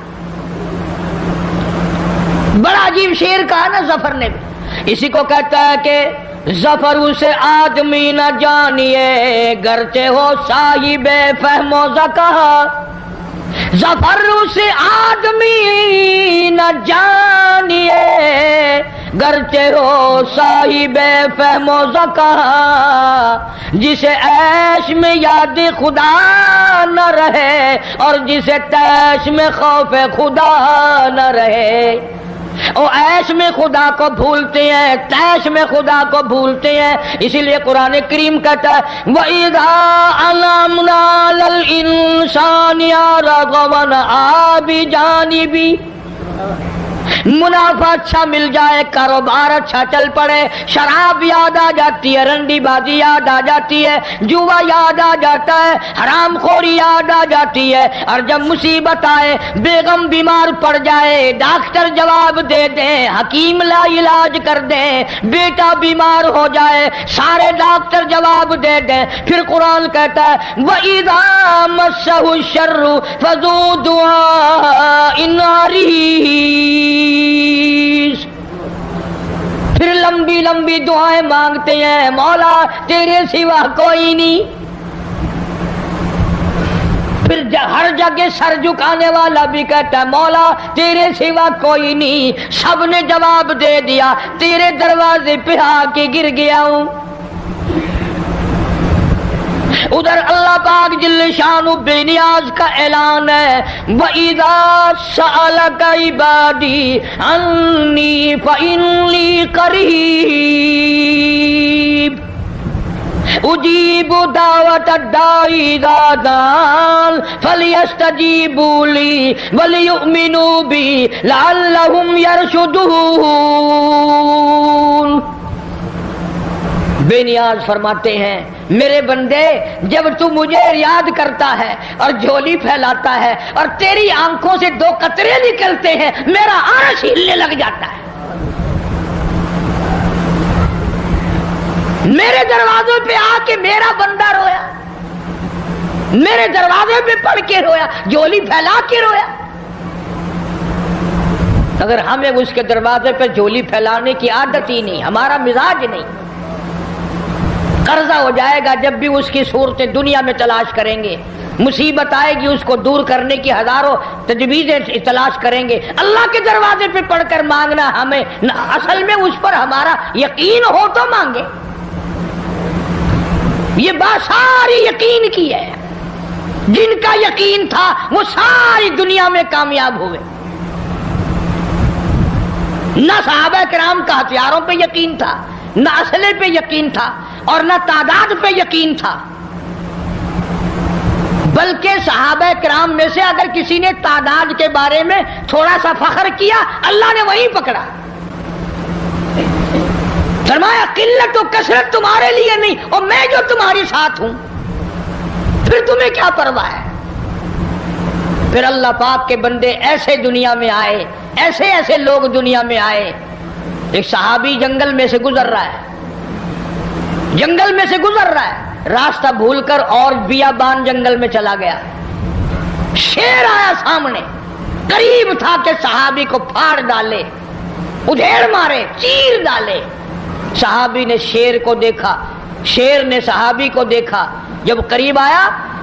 S2: بڑا عجیب شعر کہا نا ظفر نے بھی. اسی کو کہتا ہے کہ ظفر اسے آدمی نہ جانیے گرچہ ہو صاحب فہم و ذکا. ظفر اسے آدمی نہ جانیے گرچہ ہو صاحب فہم و ذکا. جسے عیش میں یاد خدا نہ رہے اور جسے تیش میں خوف خدا نہ رہے. او عیش میں خدا کو بھولتے ہیں، تیش میں خدا کو بھولتے ہیں. اسی لیے قرآن کریم کہتا ہے وَإِذَا أَنْعَمْنَا عَلَى الْإِنسَانِ أَعْرَضَ وَنَأَىٰ بِجَانِبِهِ. منافع اچھا مل جائے، کاروبار اچھا چل پڑے، شراب یاد آ جاتی ہے، رنڈی بازی یاد آ جاتی ہے، جوا یاد آ جاتا ہے، حرام خوری یاد آ جاتی ہے. اور جب مصیبت آئے، بیگم بیمار پڑ جائے، ڈاکٹر جواب دے دیں، حکیم لا علاج کر دیں، بیٹا بیمار ہو جائے، سارے ڈاکٹر جواب دے دیں، پھر قرآن کہتا ہے وَإِذَا مَسَّهُ الشَّرُّ فَذُو دُعَاءٍ عَرِيضٍ. پھر لمبی لمبی دعائیں مانگتے ہیں، مولا تیرے سوا کوئی نہیں. پھر ہر جگہ سر جھکانے والا بھی کہتا ہے مولا تیرے سوا کوئی نہیں. سب نے جواب دے دیا، تیرے دروازے پہ آ کے گر گیا ہوں. ادھر اللہ پاک جل شانہ بے نیاز کا اعلان ہے وَإِذَا سَأَلَكَ عِبَادِي عَنِّي فَإِنِّي قَرِيبٌ أُجِيبُ دَعْوَةَ الدَّاعِ إِذَا دَعَانِ فَلْيَسْتَجِيبُوا لِي وَلْيُؤْمِنُوا بِي لَعَلَّهُمْ يَرْشُدُونَ. بے نیاز فرماتے ہیں میرے بندے جب تو مجھے یاد کرتا ہے اور جھولی پھیلاتا ہے اور تیری آنکھوں سے دو قطرے نکلتے ہیں، میرا عرش ہلنے لگ جاتا ہے. میرے دروازوں پہ آ کے میرا بندہ رویا، میرے دروازے پہ پڑھ کے رویا، جھولی پھیلا کے رویا. اگر ہمیں اس کے دروازے پہ جھولی پھیلانے کی عادت ہی نہیں، ہمارا مزاج نہیں، قرضہ ہو جائے گا جب بھی اس کی صورتیں دنیا میں تلاش کریں گے، مصیبت آئے گی اس کو دور کرنے کی ہزاروں تجویزیں تلاش کریں گے. اللہ کے دروازے پہ پڑھ کر مانگنا ہمیں اصل میں اس پر ہمارا یقین ہو تو مانگے. یہ بات ساری یقین کی ہے، جن کا یقین تھا وہ ساری دنیا میں کامیاب ہوئے. نہ صحابہ کرام کا ہتھیاروں پہ یقین تھا، نہ اسلحے پہ یقین تھا اور نہ تعداد پہ یقین تھا، بلکہ صحابہ کرام میں سے اگر کسی نے تعداد کے بارے میں تھوڑا سا فخر کیا اللہ نے وہی پکڑا. فرمایا قلت و کثرت تمہارے لیے نہیں اور میں جو تمہارے ساتھ ہوں، پھر تمہیں کیا پرواہ ہے. پھر اللہ پاک کے بندے ایسے دنیا میں آئے، ایسے ایسے لوگ دنیا میں آئے. ایک صحابی جنگل میں سے گزر رہا ہے، جنگل میں سے گزر رہا ہے، راستہ بھول کر اور بیابان جنگل میں چلا گیا. شیر آیا سامنے، قریب تھا کہ صحابی کو پھاڑ ڈالے، ادھیڑ مارے، چیر ڈالے. صحابی نے شیر کو دیکھا، شیر نے صحابی کو دیکھا. جب قریب آیا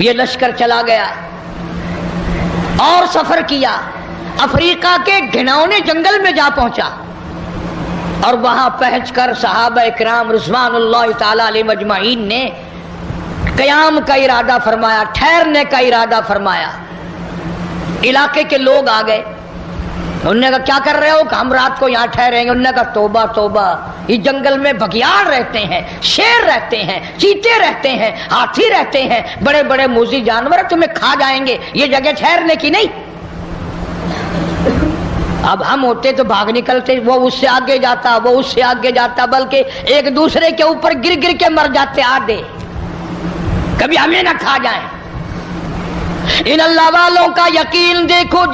S2: یہ لشکر چلا گیا اور سفر کیا، افریقہ کے گھناؤنے جنگل میں جا پہنچا، اور وہاں پہنچ کر صحابہ کرام رضوان اللہ تعالی علیہ مجمعین نے قیام کا ارادہ فرمایا، ٹھہرنے کا ارادہ فرمایا۔ علاقے کے لوگ آ گئے، انہوں نے کہا کیا کر رہے ہو؟ کہ ہم رات کو یہاں ٹھہریں گے۔ انہوں نے کہا توبہ توبہ، اس جنگل میں بگیاڑ رہتے ہیں، شیر رہتے ہیں، چیتے رہتے ہیں، ہاتھی رہتے ہیں، بڑے بڑے موذی جانور تمہیں کھا جائیں گے، یہ جگہ ٹھہرنے کی نہیں۔ اب ہم ہوتے تو بھاگ نکلتے، وہ اس سے آگے جاتا، وہ اس سے آگے جاتا، بلکہ ایک دوسرے کے اوپر گر گر کے مر جاتے آدھے، کبھی ہمیں نہ کھا جائیں۔ ان اللہ والوں کا یقین دیکھو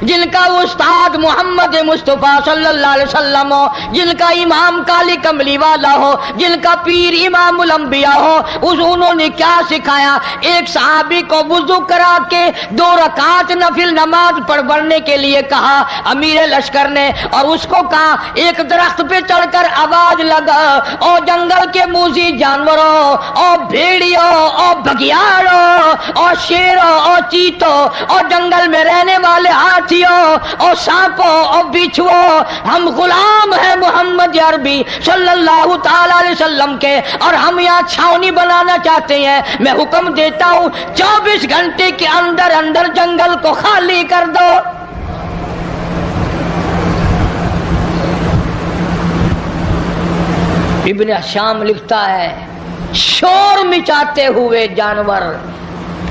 S2: جن کا استاد محمد مصطفیٰ صلی اللہ علیہ وسلم ہو، جن کا امام کالی کملی والا ہو، جن کا پیر امام الانبیاء ہو، انہوں نے کیا سکھایا؟ ایک صحابی کو وضو کرا کے 2 رکعت نفل نماز پڑھنے کے لیے کہا امیر لشکر نے، اور اس کو کہا ایک درخت پہ چڑھ کر آواز لگا، او جنگل کے موذی جانوروں، او بھیڑیوں، او بگیاڑوں، او شیروں، اور چیتوں، اور جنگل میں رہنے والے ہاتھیوں، اور سانپوں، اور بچھووں، ہم غلام ہیں محمد عربی صلی اللہ تعالی علیہ وسلم کے، اور ہم یہاں چھاونی بنانا چاہتے ہیں۔ میں حکم دیتا ہوں 24 گھنٹے کے اندر اندر جنگل کو خالی کر دو۔ ابن حشام لکھتا ہے شور مچاتے ہوئے جانور،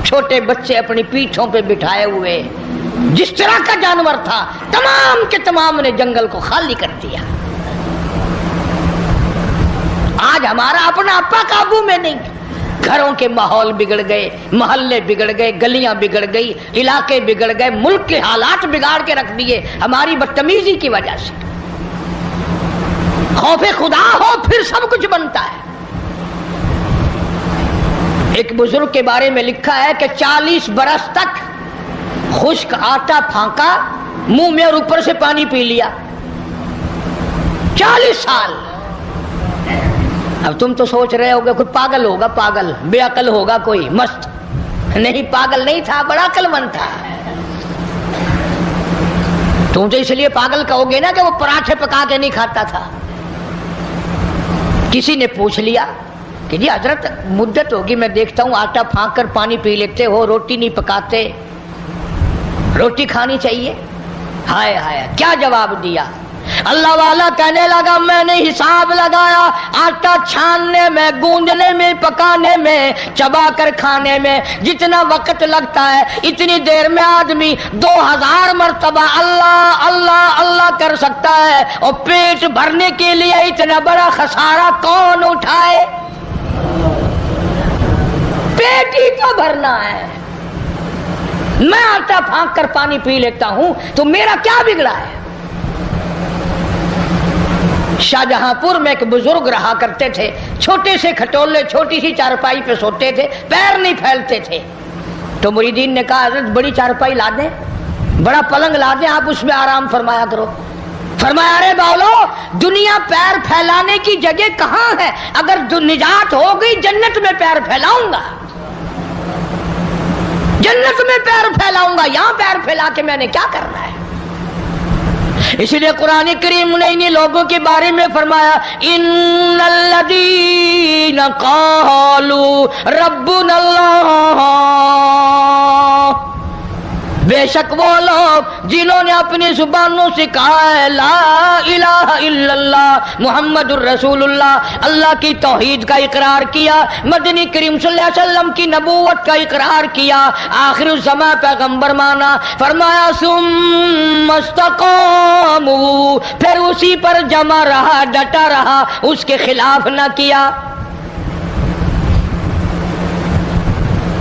S2: چھوٹے بچے اپنی پیٹھوں پہ بٹھائے ہوئے، جس طرح کا جانور تھا تمام کے تمام نے جنگل کو خالی کر دیا۔ آج ہمارا اپنا اپا قابو میں نہیں، گھروں کے ماحول بگڑ گئے، محلے بگڑ گئے، گلیاں بگڑ گئی، علاقے بگڑ گئے، ملک کے حالات بگاڑ کے رکھ دیے ہماری بدتمیزی کی وجہ سے۔ خوف خدا ہو پھر سب کچھ بنتا ہے۔ ایک بزرگ کے بارے میں لکھا ہے کہ 40 برس تک خشک آٹا پھانکا منہ میں اور اوپر سے پانی پی لیا، 40 سال۔ اب تم تو سوچ رہے ہوگے کوئی پاگل ہوگا، پاگل بے عقل ہوگا کوئی مست، نہیں پاگل نہیں تھا، بڑا عقل مند تھا۔ تم تو اس لیے پاگل کہو گے نا کہ وہ پراٹھے پکا کے نہیں کھاتا تھا۔ کسی نے پوچھ لیا کہ جی حضرت مدت ہوگی میں دیکھتا ہوں آٹا پھانک کر پانی پی لیتے ہو، روٹی نہیں پکاتے، روٹی کھانی چاہیے۔ ہائے ہائے کیا جواب دیا؟ اللہ والا کہنے لگا میں نے حساب لگایا، آٹا چھاننے میں، گوندنے میں، پکانے میں، چبا کر کھانے میں جتنا وقت لگتا ہے اتنی دیر میں آدمی 2000 مرتبہ اللہ اللہ اللہ کر سکتا ہے، اور پیٹ بھرنے کے لیے اتنا بڑا خسارہ کون اٹھائے؟ پیٹ ہی تو بھرنا ہے۔ میں آٹا پھانک کر پانی پی لیتا ہوں تو میرا کیا بگڑا ہے؟ شاہجہاں پور میں ایک بزرگ رہا کرتے تھے، چھوٹے سے کھٹولے، چھوٹی سی چارپائی پہ سوتے تھے، پیر نہیں پھیلتے تھے۔ تو مریدین نے کہا حضرت بڑی چارپائی لا دیں، بڑا پلنگ لا دیں، آپ اس میں آرام فرمایا کرو۔ فرمایا ارے باولو، دنیا پیر پھیلانے کی جگہ کہاں ہے؟ اگر نجات ہو گئی جنت میں پیر پھیلاؤں گا، جنت میں پیر پھیلاؤں گا، یہاں پیر پھیلا کے میں نے کیا کرنا ہے؟ اس لیے قرآن کریم نے انہی لوگوں کے بارے میں فرمایا ان الذین قالوا ربنا اللہ، بے شک وہ لوگ جنہوں نے اپنی زبانوں سے کہا ہے لا الہ الا اللہ محمد الرسول اللہ، اللہ کی توحید کا اقرار کیا، مدنی کریم صلی اللہ علیہ وسلم کی نبوت کا اقرار کیا، آخر الزمان پیغمبر مانا، فرمایا ثم استقاموا، پھر اسی پر جمع رہا، ڈٹا رہا، اس کے خلاف نہ کیا۔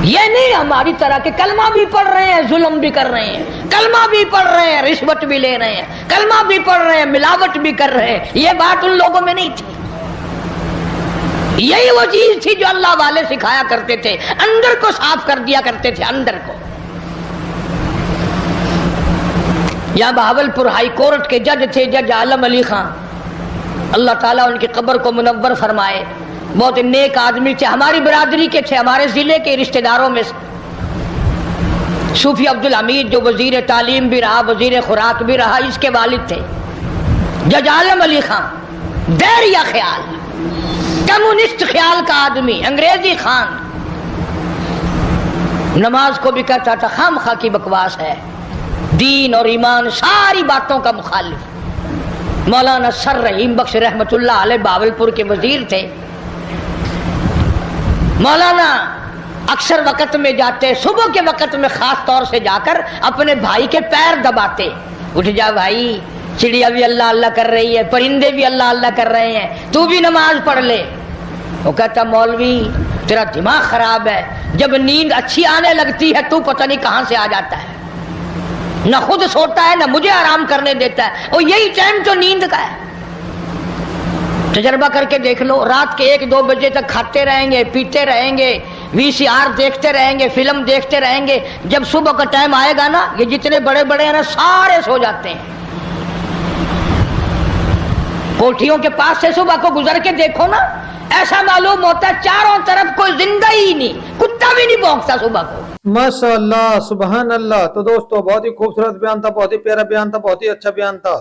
S2: یہ نہیں ہماری طرح کے کلمہ بھی پڑھ رہے ہیں، ظلم بھی کر رہے ہیں، کلمہ بھی پڑھ رہے ہیں، رشوت بھی لے رہے ہیں، کلمہ بھی پڑھ رہے ہیں، ملاوٹ بھی کر رہے ہیں۔ یہ بات ان لوگوں میں نہیں تھی۔ یہی وہ چیز تھی جو اللہ والے سکھایا کرتے تھے، اندر کو صاف کر دیا کرتے تھے، اندر کو۔ یہاں بہاولپور ہائی کورٹ کے جج تھے جج عالم علی خان، اللہ تعالیٰ ان کی قبر کو منور فرمائے۔ بہت نیک آدمی تھے، ہماری برادری کے تھے، ہمارے ضلع کے رشتہ داروں میں سے صوفی عبدالحمید جو وزیر تعلیم بھی رہا، وزیر خوراک بھی رہا، اس کے والد تھے جج عالم علی خان، دائرہ خیال، کمیونسٹ خیال کا آدمی، انگریزی خان، نماز کو بھی کہتا تھا خام خواہ کی بکواس ہے، دین اور ایمان ساری باتوں کا مخالف۔ مولانا سر رحیم بخش رحمت اللہ علیہ باولپور کے وزیر تھے۔ مولانا اکثر وقت میں جاتے، صبح کے وقت میں خاص طور سے جا کر اپنے بھائی کے پیر دباتے، اٹھ جا بھائی، چڑیا بھی اللہ اللہ کر رہی ہے، پرندے بھی اللہ اللہ کر رہے ہیں، تو بھی نماز پڑھ لے۔ وہ کہتا مولوی تیرا دماغ خراب ہے، جب نیند اچھی آنے لگتی ہے تو پتہ نہیں کہاں سے آ جاتا ہے، نہ خود سوتا ہے نہ مجھے آرام کرنے دیتا ہے، اور یہی ٹائم تو نیند کا ہے۔ تجربہ کر کے دیکھ لو، رات کے 1-2 بجے تک کھاتے رہیں گے، پیتے رہیں گے، VCR دیکھتے رہیں گے، فلم دیکھتے رہیں گے، جب صبح کا ٹائم آئے گا نا، یہ جتنے بڑے بڑے ہیں نا سارے سو جاتے ہیں۔ کوٹھیوں کے پاس سے صبح کو گزر کے دیکھو نا، ایسا معلوم ہوتا ہے چاروں طرف کوئی زندہ ہی نہیں، کتا بھی نہیں بھونکتا صبح کو۔
S3: ماشاء اللہ، سبحان اللہ۔ تو دوستو بہت ہی خوبصورت بیان تھا، بہت ہی پیارا بیان تھا، بہت ہی اچھا بیان تھا۔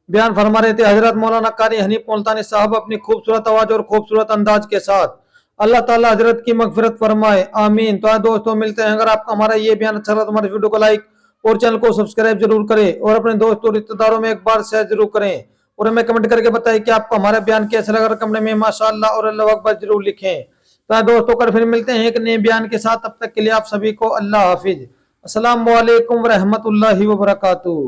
S3: بیان فرما رہے تھے حضرت مولانا قاری حنیف ملتانی صاحب اپنی خوبصورت آواز اور خوبصورت انداز کے ساتھ۔ اللہ تعالیٰ حضرت کی مغفرت فرمائے، آمین۔ تو دوستو ملتے ہیں، اگر آپ کو ہمارا یہ بیان اچھا لگا تو ہمارے ویڈیو کو لائک اور چینل کو سبسکرائب ضرور کریں، اور اپنے دوستوں رشتہ داروں میں ایک بار شیئر ضرور کریں، اور ہمیں کمنٹ کر کے بتائیں کہ آپ کو ہمارا بیان کیسا لگا، کمنٹ میں ماشاءاللہ اور اللہ اکبر ضرور لکھیں۔ تو دوستوں کل پھر ملتے ہیں ایک نئے بیان کے ساتھ، تب تک کے لیے آپ سبھی کو اللہ حافظ۔ السلام علیکم ورحمۃ اللہ وبرکاتہ۔